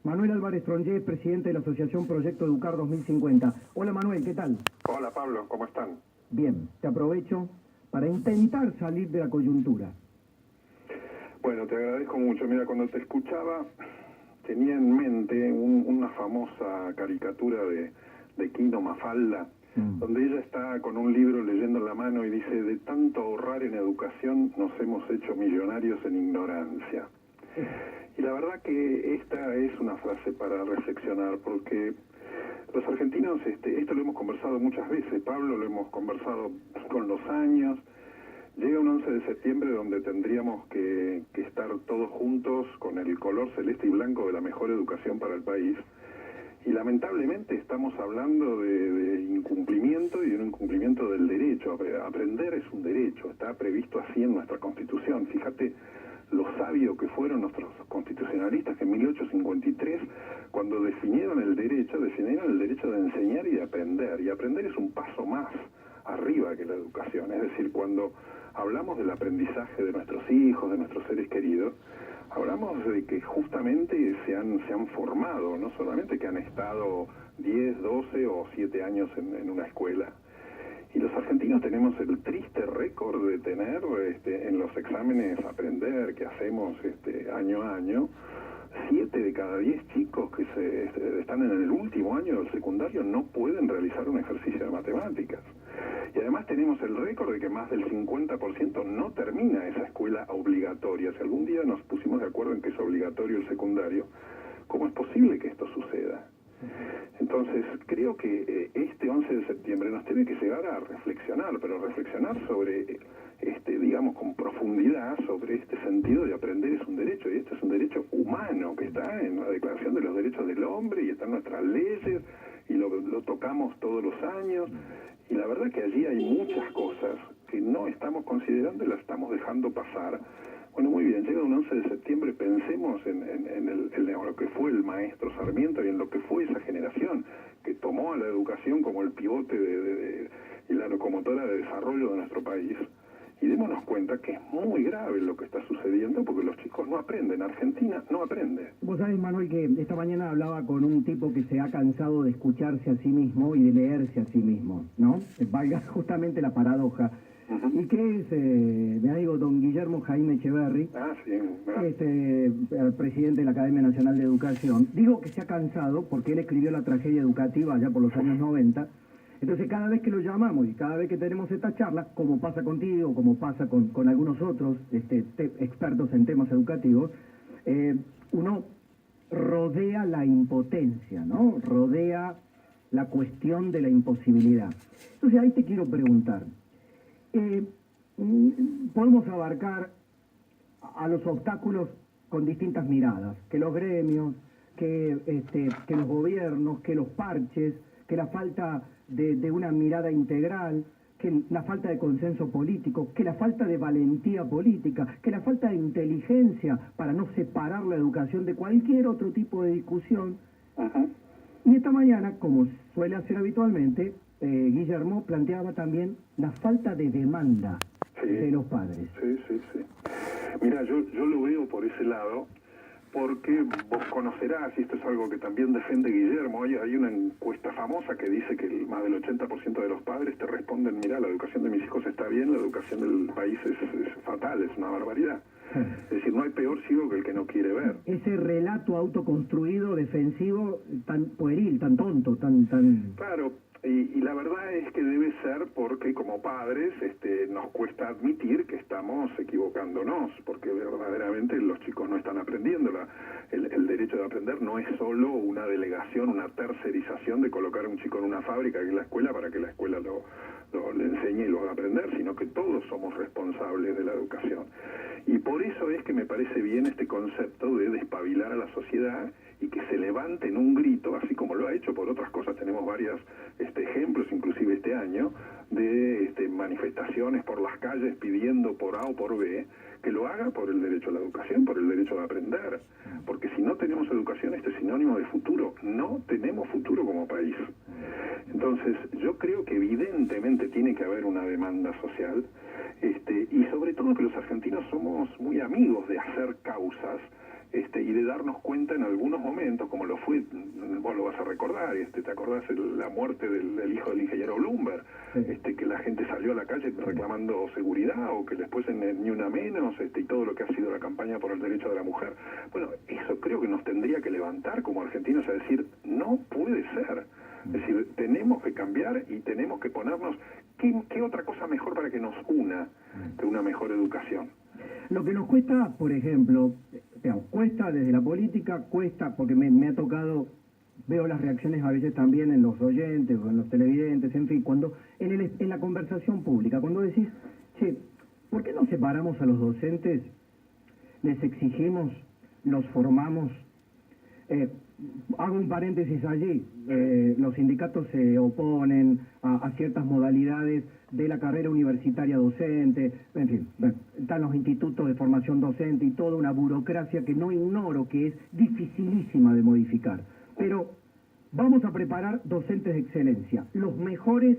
Manuel Álvarez Tronjé, presidente de la Asociación Proyecto Educar 2050. Hola Manuel, ¿qué tal? Hola Pablo, ¿cómo están? Bien, te aprovecho para intentar salir de la coyuntura. Bueno, te agradezco mucho. Mira, cuando te escuchaba, tenía en mente una famosa caricatura de Quino Mafalda, donde ella está con un libro leyendo en la mano y dice: de tanto ahorrar en educación nos hemos hecho millonarios en ignorancia. Y la verdad que esta es una frase para reflexionar, porque los argentinos, esto lo hemos conversado muchas veces, Pablo, lo hemos conversado con los años. Llega un 11 de septiembre donde tendríamos que estar todos juntos con el color celeste y blanco de la mejor educación para el país. Y lamentablemente estamos hablando de incumplimiento y de un incumplimiento del derecho. Aprender es un derecho, está previsto así en nuestra Constitución. Fíjate lo sabio que fueron nuestros constitucionalistas que en 1853, cuando definieron el derecho de enseñar y de aprender. Y aprender es un paso más arriba que la educación. Es decir, cuando hablamos del aprendizaje de nuestros hijos, de nuestros seres queridos, hablamos de que justamente se han formado, no solamente que han estado 10, 12 o 7 años en una escuela. Y los argentinos tenemos el triste récord de tener en los exámenes aprender que hacemos año a año, 7 de cada 10 chicos que están en el último año del secundario no pueden realizar un ejercicio de matemáticas. Y además tenemos el récord de que más del 50% no termina esa escuela obligatoria. Si algún día nos pusimos de acuerdo en que es obligatorio el secundario, ¿cómo es posible que esto suceda? Entonces, creo que este 11 de septiembre nos tiene que llevar a reflexionar, pero reflexionar sobre, digamos, con profundidad sobre este sentido de aprender es un derecho, y este es un derecho humano que está en la Declaración de los Derechos del Hombre y está en nuestras leyes, y lo tocamos todos los años, y la verdad que allí hay muchas cosas que no estamos considerando y las estamos dejando pasar. Bueno, muy bien, llega un 11 de septiembre, pensemos en lo que fue el maestro Sarmiento y en lo que fue esa generación que tomó a la educación como el pivote y la locomotora de desarrollo de nuestro país. Y démonos cuenta que es muy grave lo que está sucediendo porque los chicos no aprenden. Argentina no aprende. Vos sabés, Manuel, que esta mañana hablaba con un tipo que se ha cansado de escucharse a sí mismo y de leerse a sí mismo, ¿no? Valga justamente la paradoja. Y que es mi amigo don Guillermo Jaime Echeverri, presidente de la Academia Nacional de Educación. Digo que se ha cansado porque él escribió La tragedia educativa allá por los años 90. Entonces cada vez que lo llamamos y cada vez que tenemos esta charla, como pasa contigo, como pasa con algunos otros expertos en temas educativos, uno rodea la impotencia, ¿no? Rodea la cuestión de la imposibilidad. Entonces ahí te quiero preguntar, podemos abarcar a los obstáculos con distintas miradas, que los gremios, que los gobiernos, que los parches, que la falta de una mirada integral, que la falta de consenso político, que la falta de valentía política, que la falta de inteligencia para no separar la educación de cualquier otro tipo de discusión. Y esta mañana, como suele hacer habitualmente, Guillermo planteaba también la falta de demanda de los padres. Sí. Mira, yo lo veo por ese lado, porque vos conocerás, y esto es algo que también defiende Guillermo, hay una encuesta famosa que dice que más del 80% de los padres te responden: mira, la educación de mis hijos está bien, la educación del país es fatal, es una barbaridad. Es decir, no hay peor ciego que el que no quiere ver. Ese relato autoconstruido, defensivo, tan pueril, tan tonto, tan... Claro, y la verdad es que debe ser porque como padres nos cuesta admitir que estamos equivocándonos, porque verdaderamente los chicos no están aprendiendo. El derecho de aprender no es solo una delegación, una tercerización de colocar a un chico en una fábrica que es la escuela para que la escuela le enseñe y lo haga aprender, sino que todos somos responsables de la educación. Y por eso es que me parece bien este concepto de despabilar a la sociedad y que se levante en un grito, así como lo ha hecho por otras cosas. Tenemos varios ejemplos, inclusive este año, de manifestaciones por las calles pidiendo por A o por B, que lo haga por el derecho a la educación, por el derecho a aprender. Porque si no tenemos educación, esto es sinónimo de futuro. No tenemos futuro como país. Entonces, yo creo que evidentemente tiene que haber una demanda social, y sobre todo que los argentinos somos muy amigos de hacer causas, y de darnos cuenta en algunos momentos, como lo fue, vos lo vas a recordar, ¿te acordás la muerte del hijo del ingeniero Bloomberg? Sí. Que la gente salió a la calle reclamando seguridad, o que después en Ni Una Menos, y todo lo que ha sido la campaña por el derecho de la mujer. Bueno, eso creo que nos tendría que levantar como argentinos a decir, no puede ser. Es decir, tenemos que cambiar y tenemos que ponernos, ¿qué otra cosa mejor para que nos una que una mejor educación? Lo que nos cuesta, por ejemplo, cuesta desde la política, cuesta, porque me ha tocado, veo las reacciones a veces también en los oyentes o en los televidentes, en fin, cuando en la conversación pública, cuando decís, che, ¿por qué no separamos a los docentes? Les exigimos, los formamos. Hago un paréntesis allí, los sindicatos se oponen a ciertas modalidades de la carrera universitaria docente, en fin, están los institutos de formación docente y toda una burocracia que no ignoro, que es dificilísima de modificar. Pero vamos a preparar docentes de excelencia. Los mejores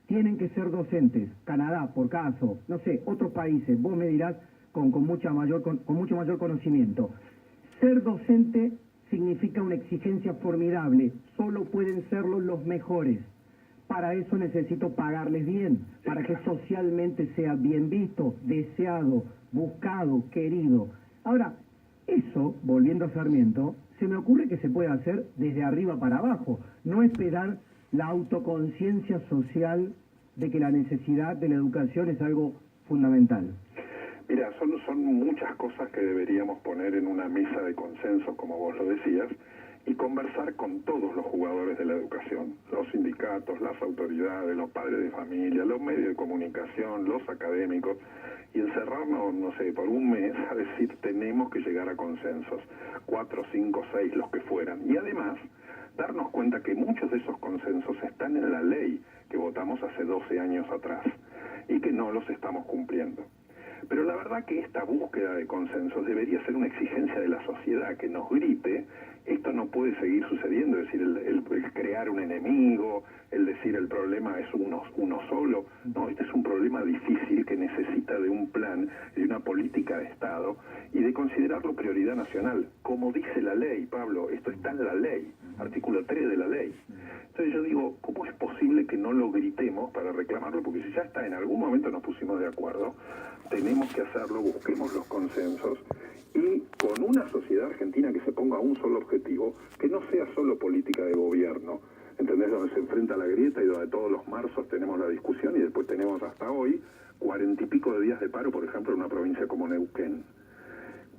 tienen que ser docentes. Canadá, por caso, no sé, otros países, vos me dirás con mucho mayor conocimiento. Ser docente significa una exigencia formidable, solo pueden serlo los mejores. Para eso necesito pagarles bien, para que socialmente sea bien visto, deseado, buscado, querido. Ahora, eso, volviendo a Sarmiento, se me ocurre que se puede hacer desde arriba para abajo, no esperar la autoconciencia social de que la necesidad de la educación es algo fundamental. Mira, son muchas cosas que deberíamos poner en una mesa de consenso, como vos lo decías, y conversar con todos los jugadores de la educación, los sindicatos, las autoridades, los padres de familia, los medios de comunicación, los académicos, y encerrarnos, no sé, por un mes a decir tenemos que llegar a consensos, 4, 5, 6, los que fueran, y además darnos cuenta que muchos de esos consensos están en la ley que votamos hace 12 años atrás y que no los estamos cumpliendo. Pero la verdad que esta búsqueda de consensos debería ser una exigencia de la sociedad que nos grite, esto no puede seguir sucediendo, es decir, el crear un enemigo, el decir el problema es uno solo. No, este es un problema difícil que necesita de un plan, de una política de Estado y de considerarlo prioridad nacional. Como dice la ley, Pablo, esto está en la ley, artículo 3 de la ley. Entonces yo digo, ¿cómo es posible que no lo gritemos para reclamarlo? Porque si ya está, en algún momento nos pusimos de acuerdo, tenemos que hacerlo, busquemos los consensos y con una sociedad argentina que se ponga a un solo objetivo, que no sea solo política de gobierno, ¿entendés? Donde se enfrenta la grieta y donde todos los marzos tenemos la discusión y después tenemos hasta hoy 40 y pico de días de paro, por ejemplo, en una provincia como Neuquén.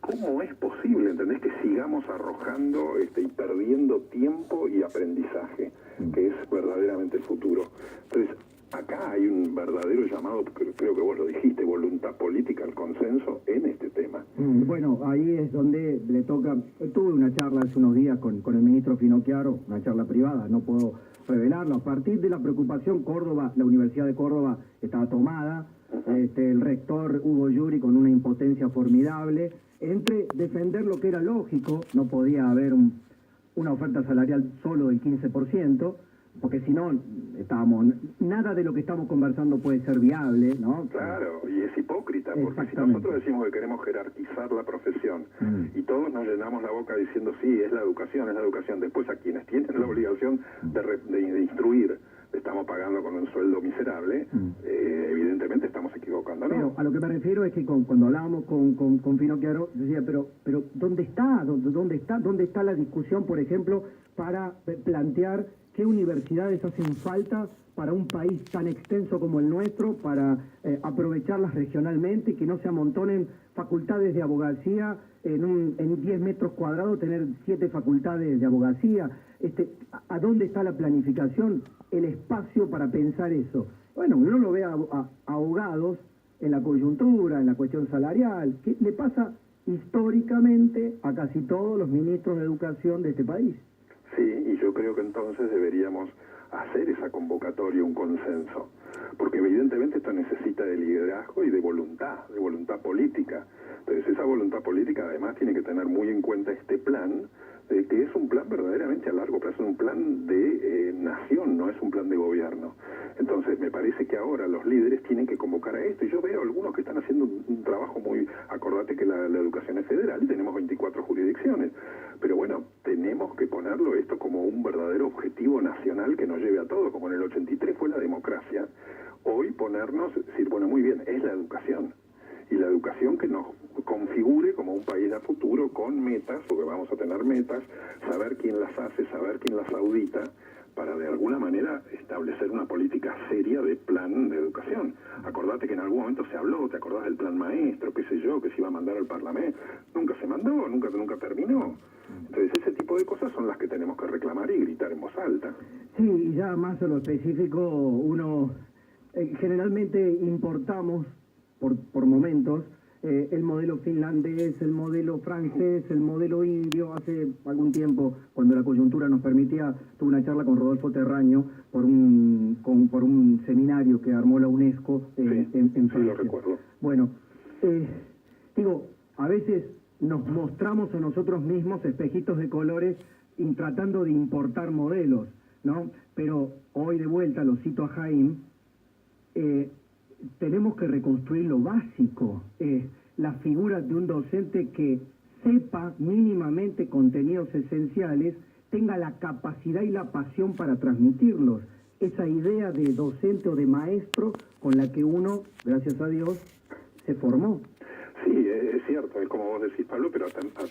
¿Cómo es posible, entendés, que sigamos arrojando y perdiendo tiempo y aprendizaje, que es verdaderamente el futuro? Entonces, acá hay un verdadero llamado, creo que vos lo dijiste, voluntad política al consenso en este tema. Bueno, ahí es donde le toca. Tuve una charla hace unos días con el ministro Finocchiaro, una charla privada, no puedo revelarlo. A partir de la preocupación, Córdoba, la Universidad de Córdoba estaba tomada, el rector Hugo Yuri con una impotencia formidable, entre defender lo que era lógico, no podía haber una oferta salarial solo del 15%, porque si no, nada de lo que estamos conversando puede ser viable, ¿no? Claro, y es hipócrita, porque si nosotros decimos que queremos jerarquizar la profesión y todos nos llenamos la boca diciendo sí, es la educación, después a quienes tienen la obligación de instruir estamos pagando con un sueldo miserable, evidentemente estamos equivocando, ¿no? Pero a lo que me refiero es que cuando hablábamos con Finocchiaro, decía, pero ¿dónde está la discusión, por ejemplo, para plantear qué universidades hacen falta para un país tan extenso como el nuestro, para aprovecharlas regionalmente y que no se amontonen facultades de abogacía en 10 metros cuadrados, tener 7 facultades de abogacía? ¿A dónde está la planificación, el espacio para pensar eso? Bueno, uno lo ve a ahogados en la coyuntura, en la cuestión salarial, que le pasa históricamente a casi todos los ministros de educación de este país. Sí, y yo creo que entonces deberíamos hacer esa convocatoria, un consenso, porque evidentemente esto necesita de liderazgo y de voluntad política. Entonces esa voluntad política además tiene que tener muy en cuenta este plan, que es un plan verdaderamente enganche a largo plazo, es un plan de nación, no es un plan de gobierno. Entonces me parece que ahora los líderes tienen que convocar a esto, y yo veo algunos que están haciendo un trabajo muy, acordate que la educación es federal y tenemos 24 jurisdicciones, pero bueno, tenemos que ponerlo esto como un verdadero objetivo nacional que nos lleve a todos, como en el 83 fue la democracia, hoy ponernos, decir, bueno, muy bien, es la educación, y la educación que nos configure como un país a futuro con metas, porque vamos a tener metas, saber quién las hace, saber quién las audita, para de alguna manera establecer una política seria de plan de educación. Acordate que en algún momento se habló, te acordás del plan maestro, qué sé yo, que se iba a mandar al Parlamento, nunca se mandó, nunca terminó. Entonces ese tipo de cosas son las que tenemos que reclamar y gritar en voz alta. Sí, y ya más a lo específico, uno generalmente importamos por momentos el modelo finlandés, el modelo francés, el modelo indio. Hace algún tiempo, cuando la coyuntura nos permitía, tuve una charla con Rodolfo Terraño por un seminario que armó la UNESCO en Francia. Sí, lo recuerdo. Bueno, digo, a veces nos mostramos a nosotros mismos espejitos de colores tratando de importar modelos, ¿no? Pero hoy de vuelta, lo cito a Jaime, tenemos que reconstruir lo básico, la figura de un docente que sepa mínimamente contenidos esenciales, tenga la capacidad y la pasión para transmitirlos. Esa idea de docente o de maestro con la que uno, gracias a Dios, se formó. Sí, es cierto, es como vos decís, Pablo, pero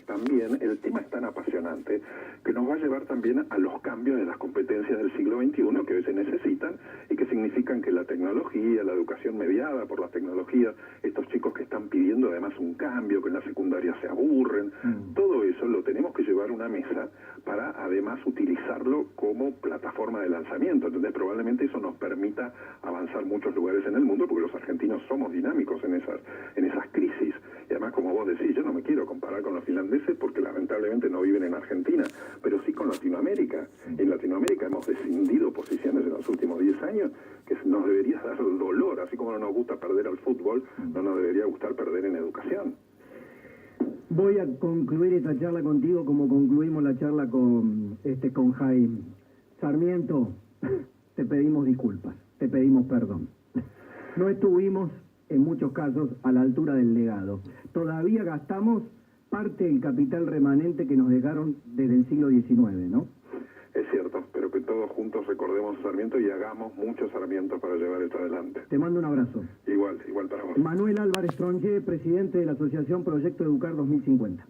también el tema es tan apasionante que nos va a llevar también a los cambios de las competencias del siglo XXI que hoy se necesitan y que significan que la tecnología, la educación mediada por las tecnologías, estos chicos que están pidiendo además un cambio, que en la secundaria se aburren, todo eso lo tenemos que llevar a una mesa para además utilizarlo como plataforma de lanzamiento. Entonces probablemente eso nos permita avanzar muchos lugares en el mundo, porque los argentinos somos dinámicos en esas crisis. Y además, como vos decís, yo no me quiero comparar con los finlandeses porque lamentablemente no viven en Argentina, pero sí con Latinoamérica. En Latinoamérica hemos descendido posiciones en los últimos 10 años que nos debería dar dolor, así como no nos gusta perder al fútbol, no nos debería gustar perder en educación. Voy a concluir esta charla contigo como concluimos la charla con Jaime. Sarmiento, te pedimos disculpas, te pedimos perdón. No estuvimos en muchos casos a la altura del legado. Todavía gastamos parte del capital remanente que nos dejaron desde el siglo XIX, ¿no? Es cierto, pero que todos juntos recordemos a Sarmiento y hagamos muchos Sarmientos para llevar esto adelante. Te mando un abrazo. Igual para vos. Manuel Álvarez Tronche, presidente de la Asociación Proyecto Educar 2050.